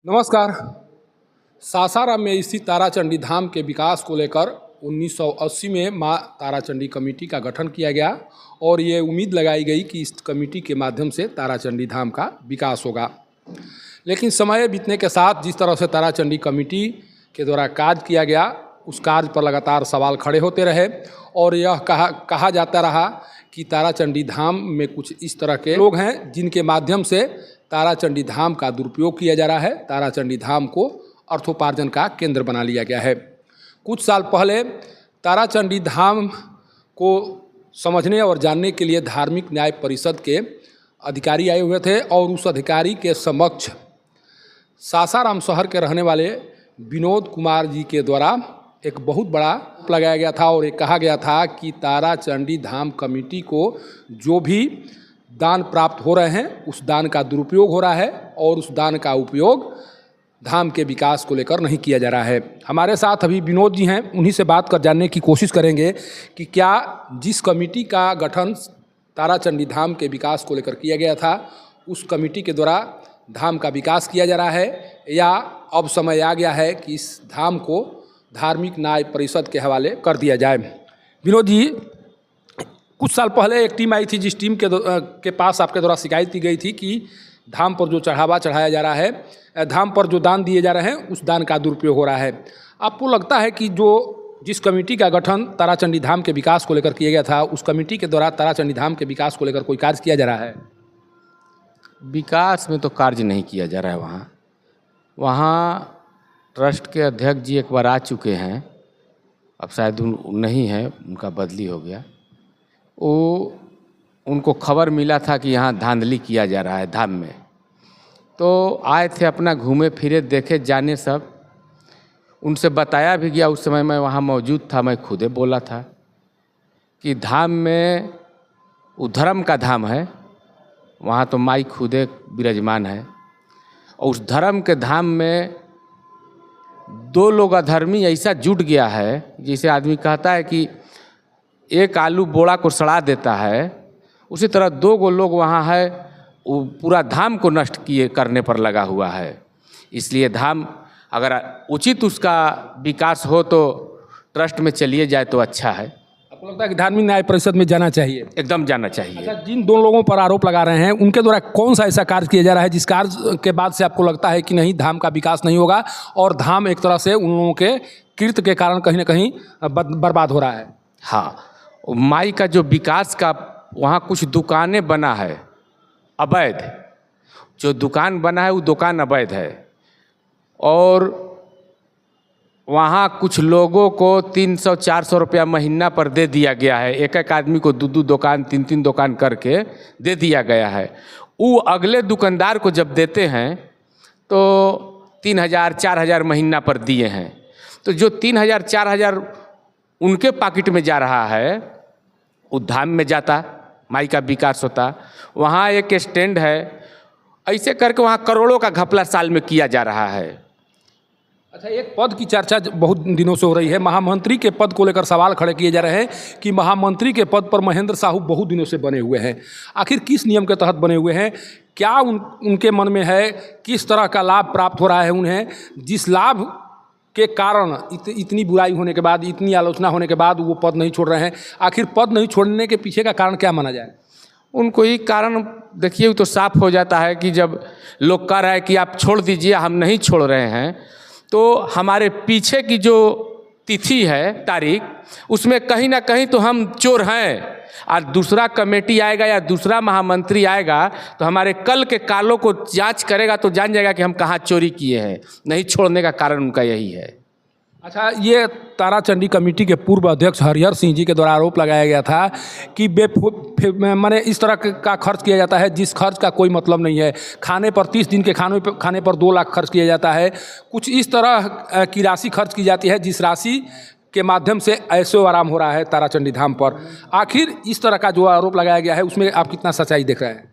नमस्कार। सासाराम में स्थित ताराचंडी धाम के विकास को लेकर 1980 में मां ताराचंडी कमेटी का गठन किया गया और ये उम्मीद लगाई गई कि इस कमेटी के माध्यम से ताराचंडी धाम का विकास होगा। लेकिन समय बीतने के साथ जिस तरह से ताराचंडी कमेटी के द्वारा कार्य किया गया, उस कार्य पर लगातार सवाल खड़े होते रहे और यह कहा जाता रहा कि ताराचंडी धाम में कुछ इस तरह के लोग हैं जिनके माध्यम से ताराचंडी धाम का दुरुपयोग किया जा रहा है। ताराचंडी धाम को अर्थोपार्जन का केंद्र बना लिया गया है। कुछ साल पहले ताराचंडी धाम को समझने और जानने के लिए धार्मिक न्याय परिषद के अधिकारी आए हुए थे और उस अधिकारी के समक्ष सासाराम शहर के रहने वाले विनोद कुमार जी के द्वारा एक बहुत बड़ा लगाया गया था और ये कहा गया था कि ताराचंडी धाम कमेटी को जो भी दान प्राप्त हो रहे हैं उस दान का दुरुपयोग हो रहा है और उस दान का उपयोग धाम के विकास को लेकर नहीं किया जा रहा है। हमारे साथ अभी विनोद जी हैं, उन्हीं से बात कर जानने की कोशिश करेंगे कि क्या जिस कमेटी का गठन ताराचंडी धाम के विकास को लेकर किया गया था, उस कमेटी के द्वारा धाम का विकास किया जा रहा है या अब समय आ गया है कि इस धाम को धार्मिक न्याय परिषद के हवाले कर दिया जाए। विनोद जी, कुछ साल पहले एक टीम आई थी जिस टीम के पास आपके द्वारा शिकायत की गई थी कि धाम पर जो चढ़ावा चढ़ाया जा रहा है, धाम पर जो दान दिए जा रहे हैं, उस दान का दुरुपयोग हो रहा है। आपको लगता है कि जिस कमेटी का गठन ताराचंडी धाम के विकास को लेकर किया गया था, उस कमेटी के द्वारा ताराचंडी धाम के विकास को लेकर कोई कार्य किया जा रहा है? विकास में तो कार्य नहीं किया जा रहा है। वहाँ ट्रस्ट के अध्यक्ष जी एक बार आ चुके हैं, अब शायद नहीं है, उनका बदली हो गया। उनको खबर मिला था कि यहाँ धांधली किया जा रहा है धाम में, तो आए थे, अपना घूमे फिरे देखे जाने सब। उनसे बताया भी गया, उस समय मैं वहाँ मौजूद था, मैं खुदे बोला था कि धाम में धर्म का धाम है, वहाँ तो माई खुदे विराजमान है और उस धर्म के धाम में दो लोग अधर्मी ऐसा जुट गया है, जैसे आदमी कहता है कि एक आलू बोड़ा को सड़ा देता है, उसी तरह दो गो लोग वहाँ है, वो पूरा धाम को नष्ट करने पर लगा हुआ है। इसलिए धाम अगर उचित उसका विकास हो तो ट्रस्ट में चलिए जाए तो अच्छा है। आपको लगता है कि धार्मिक न्याय परिषद में जाना चाहिए? एकदम जाना चाहिए। अच्छा, जिन दो लोगों पर आरोप लगा रहे हैं, उनके द्वारा कौन सा ऐसा कार्य किया जा रहा है जिस कार्य के बाद से आपको लगता है कि नहीं, धाम का विकास नहीं होगा और धाम एक तरह से उन लोगों के कृत्य के कारण कहीं ना कहीं बर्बाद हो रहा है? हाँ, माई का जो विकास का वहाँ कुछ दुकानें बना है अवैध, जो दुकान बना है वो दुकान अवैध है और वहाँ कुछ लोगों को 300-400 रुपया महीना पर दे दिया गया है। एक एक आदमी को दो दुकान 3 दुकान करके दे दिया गया है। वो अगले दुकानदार को जब देते हैं तो 3000-4000 महीना पर दिए हैं, तो जो 3000-4000 उनके पॉकेट में जा रहा है, वो धाम में जाता, माई का विकास होता। वहाँ एक स्टैंड है, ऐसे करके वहाँ करोड़ों का घपला साल में किया जा रहा है। अच्छा, एक पद की चर्चा बहुत दिनों से हो रही है, महामंत्री के पद को लेकर सवाल खड़े किए जा रहे हैं कि महामंत्री के पद पर महेंद्र साहू बहुत दिनों से बने हुए हैं। आखिर किस नियम के तहत बने हुए हैं? क्या उनके मन में है? किस तरह का लाभ प्राप्त हो रहा है उन्हें, जिस लाभ के कारण इतनी बुराई होने के बाद, इतनी आलोचना होने के बाद वो पद नहीं छोड़ रहे हैं? आखिर पद नहीं छोड़ने के पीछे का कारण क्या माना जाए? उनको ये कारण देखिए, तो साफ हो जाता है कि जब लोग कह रहे हैं कि आप छोड़ दीजिए, हम नहीं छोड़ रहे हैं, तो हमारे पीछे की जो तिथि है, तारीख, उसमें कहीं ना कहीं तो हम चोर हैं। और दूसरा कमेटी आएगा या दूसरा महामंत्री आएगा तो हमारे कल के कालों को जांच करेगा तो जान जाएगा कि हम कहाँ चोरी किए हैं। नहीं छोड़ने का कारण उनका यही है। अच्छा, ये ताराचंडी कमेटी के पूर्व अध्यक्ष हरिहर सिंह जी के द्वारा आरोप लगाया गया था कि माने इस तरह का खर्च किया जाता है जिस खर्च का कोई मतलब नहीं है। खाने पर 30 दिन के खाने पर 2 लाख खर्च किया जाता है, कुछ इस तरह की राशि खर्च की जाती है जिस राशि के माध्यम से ऐशो आराम हो रहा है ताराचंडी धाम पर। आखिर इस तरह का जो आरोप लगाया गया है उसमें आप कितना सच्चाई देख रहे हैं?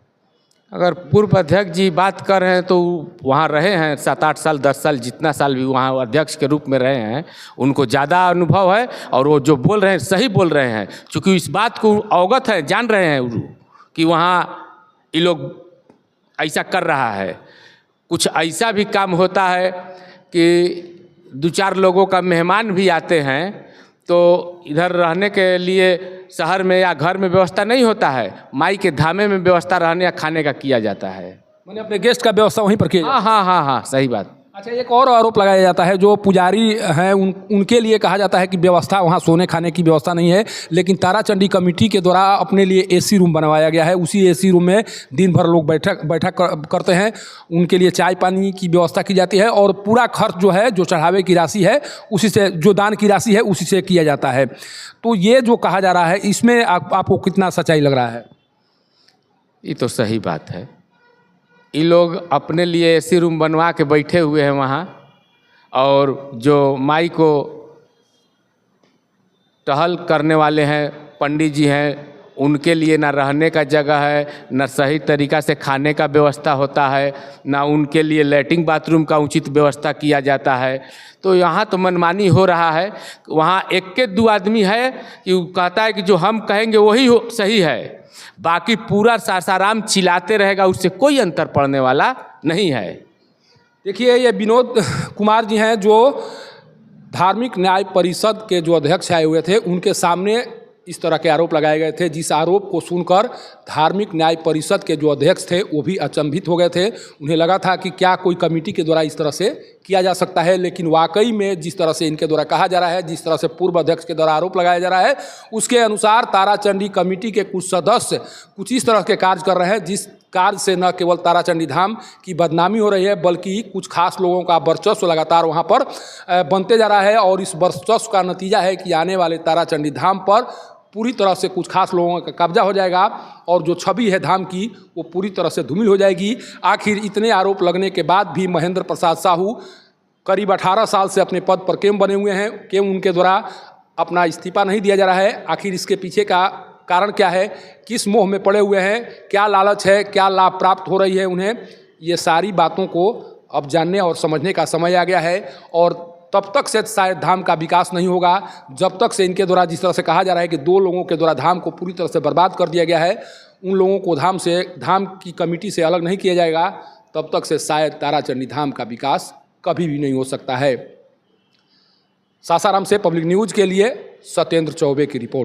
अगर पूर्व अध्यक्ष जी बात कर रहे हैं तो वहाँ रहे हैं 7-8 साल 10 साल, जितना साल भी वहाँ अध्यक्ष के रूप में रहे हैं, उनको ज़्यादा अनुभव है और वो जो बोल रहे हैं सही बोल रहे हैं, क्योंकि इस बात को अवगत है, जान रहे हैं कि वहाँ ये लोग ऐसा कर रहा है। कुछ ऐसा भी काम होता है कि 2-4 लोगों का मेहमान भी आते हैं तो इधर रहने के लिए शहर में या घर में व्यवस्था नहीं होता है, माई के धामे में व्यवस्था रहने या खाने का किया जाता है। मैंने अपने गेस्ट का व्यवस्था वहीं पर किया। हाँ, सही बात। अच्छा, एक और आरोप लगाया जाता है, जो पुजारी हैं उनके लिए कहा जाता है कि व्यवस्था वहाँ सोने खाने की व्यवस्था नहीं है, लेकिन ताराचंडी कमेटी के द्वारा अपने लिए एसी रूम बनवाया गया है। उसी एसी रूम में दिन भर लोग बैठक करते हैं, उनके लिए चाय पानी की व्यवस्था की जाती है और पूरा खर्च जो है, जो चढ़ावे की राशि है उसी से, जो दान की राशि है उसी से किया जाता है। तो ये जो कहा जा रहा है, इसमें आपको कितना सच्चाई लग रहा है? ये तो सही बात है। ये लोग अपने लिए एसी रूम बनवा के बैठे हुए हैं वहाँ, और जो माई को टहल करने वाले हैं पंडित जी हैं, उनके लिए ना रहने का जगह है, ना सही तरीक़ा से खाने का व्यवस्था होता है, ना उनके लिए लैट्रिन बाथरूम का उचित व्यवस्था किया जाता है। तो यहाँ तो मनमानी हो रहा है। वहाँ 1-2 आदमी है कि वो कहता है कि जो हम कहेंगे वही सही है, बाकी पूरा सासाराम चिल्लाते रहेगा, उससे कोई अंतर पड़ने वाला नहीं है। देखिए, ये विनोद कुमार जी हैं, जो धार्मिक न्याय परिषद के जो अध्यक्ष आए हुए थे, उनके सामने इस तरह के आरोप लगाए गए थे, जिस आरोप को सुनकर धार्मिक न्याय परिषद के जो अध्यक्ष थे वो भी अचंभित हो गए थे। उन्हें लगा था कि क्या कोई कमेटी के द्वारा इस तरह से किया जा सकता है, लेकिन वाकई में जिस तरह से इनके द्वारा कहा जा रहा है, जिस तरह से पूर्व अध्यक्ष के द्वारा आरोप लगाया जा रहा है, उसके अनुसार ताराचंडी कमेटी के कुछ सदस्य कुछ इस तरह के कार्य कर रहे हैं, जिस कार्य से न केवल ताराचंडी धाम की बदनामी हो रही है, बल्कि कुछ खास लोगों का वर्चस्व लगातार वहाँ पर बनते जा रहा है। और इस वर्चस्व का नतीजा है कि आने वाले ताराचंडी धाम पर पूरी तरह से कुछ खास लोगों का कब्जा हो जाएगा और जो छवि है धाम की वो पूरी तरह से धूमिल हो जाएगी। आखिर इतने आरोप लगने के बाद भी महेंद्र प्रसाद साहू करीब 18 साल से अपने पद पर क्यों बने हुए हैं, क्यों उनके द्वारा अपना इस्तीफा नहीं दिया जा रहा है? आखिर इसके पीछे का कारण क्या है? किस मोह में पड़े हुए हैं? क्या लालच है? क्या लाभ प्राप्त हो रही है उन्हें? ये सारी बातों को अब जानने और समझने का समय आ गया है। और तब तक से शायद धाम का विकास नहीं होगा जब तक से इनके द्वारा, जिस तरह से कहा जा रहा है कि 2 लोगों के द्वारा धाम को पूरी तरह से बर्बाद कर दिया गया है, उन लोगों को धाम की कमेटी से अलग नहीं किया जाएगा, तब तक से शायद ताराचंडी धाम का विकास कभी भी नहीं हो सकता है। सासाराम से पब्लिक न्यूज़ के लिए सत्येंद्र चौबे की रिपोर्ट।